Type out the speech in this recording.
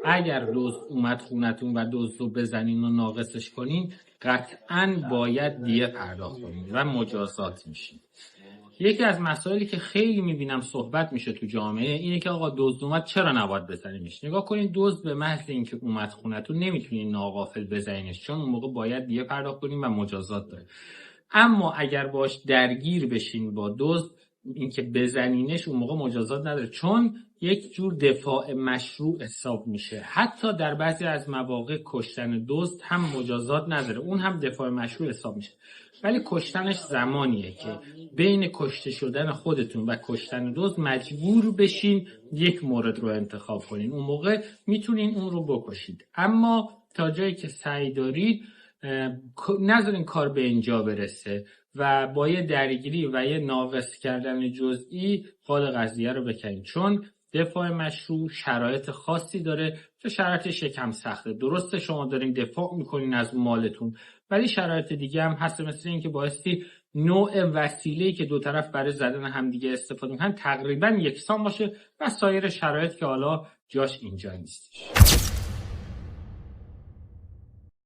اگر دزد اومد خونتون و دزد رو بزنین و ناقصش کنین، قطعاً باید دیه پرداخت کنین و مجازات میشین. یکی از مسائلی که خیلی میبینم صحبت میشه تو جامعه اینه که آقا دزد اومد چرا نباید بزنیمش؟ نگاه کنین، دزد به محض اینکه اومد خونتون نمیتونین ناغافل بزنینش، چون اون موقع باید دیه پرداخت کنین و مجازات داره. اما اگر باش درگیر بشین با دزد، اینکه بزنینش، اون موقع مجازات نداره، چون یک جور دفاع مشروع حساب میشه. حتی در بعضی از مواقع کشتن دزد هم مجازات نداره، اون هم دفاع مشروع حساب میشه. ولی کشتنش زمانیه که بین کشته شدن خودتون و کشتن دزد مجبور بشین یک مورد رو انتخاب کنین، اون موقع میتونین اون رو بکشید. اما تا جایی که سعی دارید نذارین کار به اینجا برسه و با یه درگیری و یه ناقص کردن جزئی قال قضیه رو بکنین، چون دفاع مشروع شرایط خاصی داره که شرایطش یکم سخته. درسته شما دارین دفاع میکنین از مالتون، ولی شرایط دیگه هم هست، مثل این که بایستی نوع وسیله‌ای که دو طرف برای زدن همدیگه استفاده میکنن تقریبا یکسان باشه و سایر شرایط که حالا جاش اینجا نیستش.